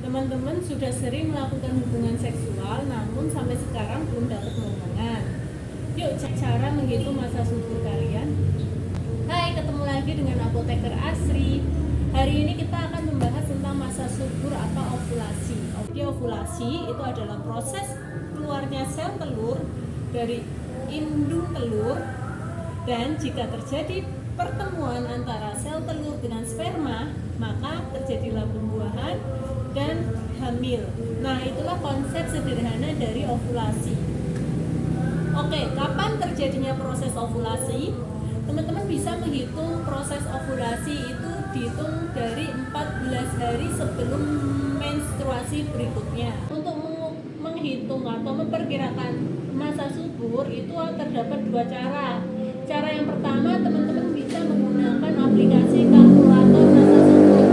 Teman-teman sudah sering melakukan hubungan seksual namun sampai sekarang belum dapat momongan. Yuk cara menghitung masa subur kalian. Hai, ketemu lagi dengan Apoteker Asri. Hari ini kita akan membahas tentang masa subur atau ovulasi. Ovulasi itu adalah proses keluarnya sel telur dari indung telur, dan jika terjadi pertemuan antara sel telur dengan sperma, maka terjadilah pembuahan dan hamil. Nah, itulah konsep sederhana dari ovulasi. Oke, kapan terjadinya proses ovulasi? Teman-teman bisa menghitung proses ovulasi itu dihitung dari 14 hari sebelum menstruasi berikutnya. Untuk menghitung atau memperkirakan masa subur itu terdapat dua cara. Cara yang pertama, teman-teman bisa menggunakan aplikasi kalkulator masa subur.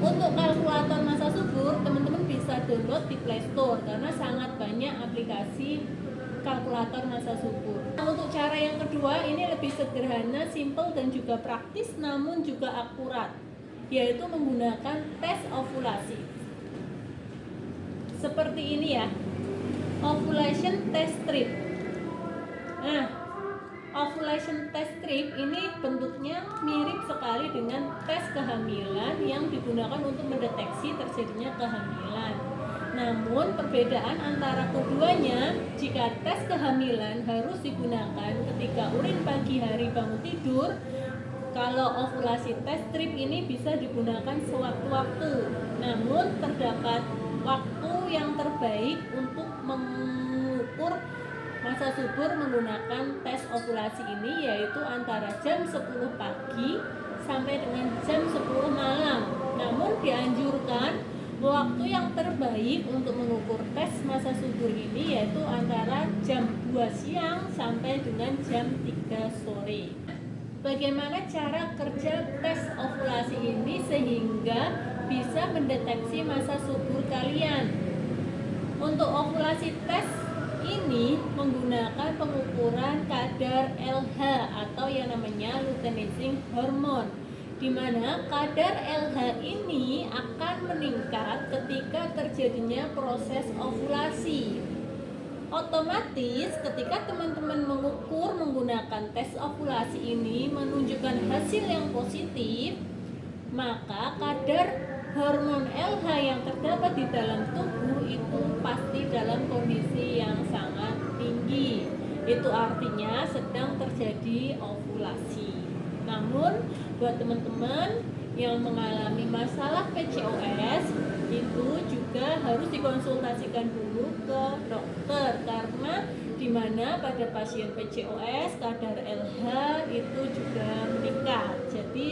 Untuk kalkulator masa subur, teman-teman bisa download di Play Store karena sangat banyak aplikasi kalkulator masa subur. Nah, untuk cara yang kedua ini lebih sederhana, simple dan juga praktis namun juga akurat, yaitu menggunakan tes ovulasi. Seperti ini ya, ovulation test strip. Nah, ovulation test strip ini bentuknya mirip sekali dengan tes kehamilan yang digunakan untuk mendeteksi terjadinya kehamilan. Namun perbedaan antara keduanya, jika tes kehamilan harus digunakan ketika urin pagi hari bangun tidur, kalau ovulasi test strip ini bisa digunakan sewaktu-waktu. Namun terdapat waktu yang terbaik untuk mengukur masa subur menggunakan tes ovulasi ini, yaitu antara jam 10 pagi sampai dengan jam 10 malam. Namun dianjurkan waktu yang terbaik untuk mengukur tes masa subur ini yaitu antara jam 2 siang sampai dengan jam 3 sore. Bagaimana cara kerja tes ovulasi ini sehingga bisa mendeteksi masa subur kalian? Untuk ovulasi tes ini menggunakan pengukuran kadar LH atau yang namanya luteinizing hormone, di mana kadar LH ini akan meningkat ketika terjadinya proses ovulasi. Otomatis ketika teman-teman mengukur menggunakan tes ovulasi ini menunjukkan hasil yang positif, maka kadar hormon LH yang terdapat di dalam tubuh itu pasti dalam kondisi yang sangat tinggi. Itu artinya sedang terjadi ovulasi. Namun buat teman-teman yang mengalami masalah PCOS itu juga harus dikonsultasikan dulu ke dokter, karena dimana pada pasien PCOS kadar LH itu juga meningkat, jadi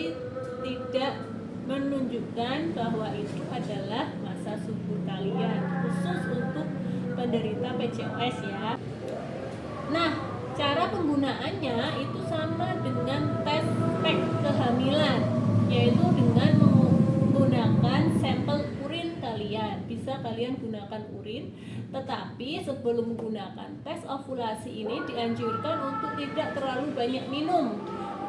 tidak menunjukkan bahwa itu adalah masa subur kalian, khusus untuk penderita PCOS ya. Nah, cara penggunaannya itu sama dengan tes pack kehamilan, yaitu dengan menggunakan sampel urin kalian. Bisa kalian gunakan urin, tetapi sebelum menggunakan tes ovulasi ini dianjurkan untuk tidak terlalu banyak minum.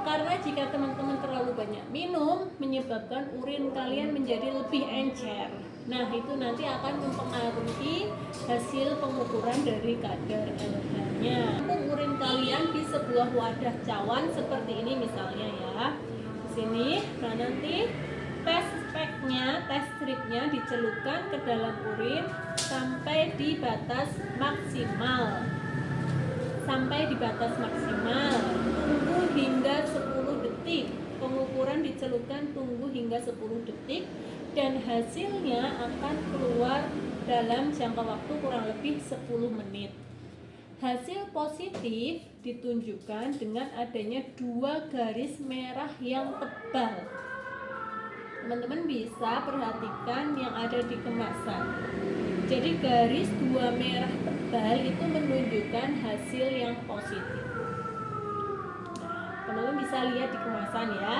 Karena jika teman-teman terlalu banyak minum menyebabkan urin kalian menjadi lebih encer. Nah, itu nanti akan mempengaruhi hasil pengukuran dari kadar LH-nya. Urin kalian di sebuah wadah cawan seperti ini misalnya ya. Di sini, nah nanti tes packnya, tes stripnya dicelupkan ke dalam urin sampai di batas maksimal. Tunggu hingga 10 detik. Pengukuran dicelupkan, tunggu hingga 10 detik dan hasilnya akan keluar dalam jangka waktu kurang lebih 10 menit. Hasil positif ditunjukkan dengan adanya 2 garis merah yang tebal. Teman-teman bisa perhatikan yang ada di kemasan. Jadi garis 2 merah tebal itu menunjukkan hasil yang positif. Teman-teman bisa lihat di kemasan ya.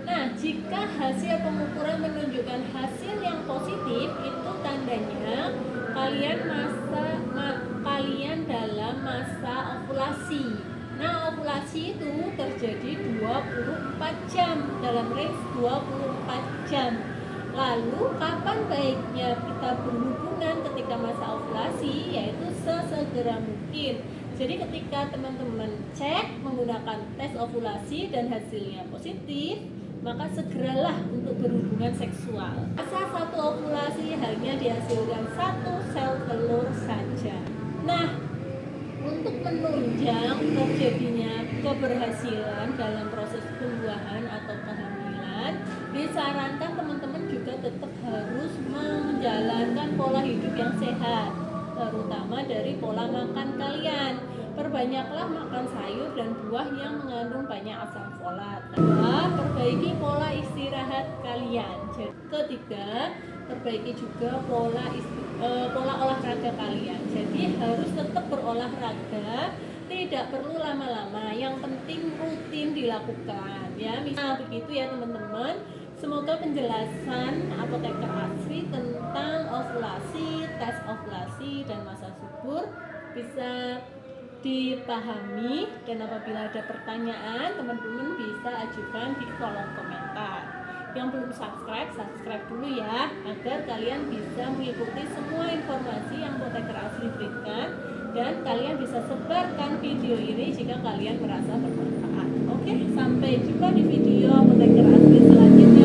Nah, jika hasil pengukuran menunjukkan hasil yang positif, itu tandanya kalian dalam masa ovulasi. Nah, ovulasi itu terjadi 24 jam, dalam range 24 jam. Lalu kapan baiknya kita berhubungan ketika masa ovulasi? Yaitu sesegera mungkin. Jadi ketika teman-teman cek menggunakan tes ovulasi dan hasilnya positif, maka segeralah untuk berhubungan seksual. Masa satu ovulasi hanya dihasilkan 1 sel telur saja. Nah, untuk menunjang terjadinya keberhasilan dalam proses pembuahan atau kehamilan, disarankan teman-teman juga tetap harus menjalankan pola hidup yang sehat, terutama dari pola makan kalian. Perbanyaklah makan sayur dan buah yang mengandung banyak asam folat. Kedua, perbaiki pola istirahat kalian. Ketiga, perbaiki juga pola olahraga kalian. Jadi harus tetap berolahraga, tidak perlu lama-lama, yang penting rutin dilakukan ya. Nah, begitu ya teman-teman. Semoga penjelasan apoteker asri tentang ovulasi, tes ovulasi dan masa subur bisa dipahami, dan apabila ada pertanyaan teman-teman bisa ajukan di kolom komentar. Yang belum subscribe dulu ya, agar kalian bisa mengikuti semua informasi yang apoteker asri berikan, dan kalian bisa sebarkan video ini jika kalian merasa bermanfaat. Oke, sampai jumpa di video apoteker asri selanjutnya.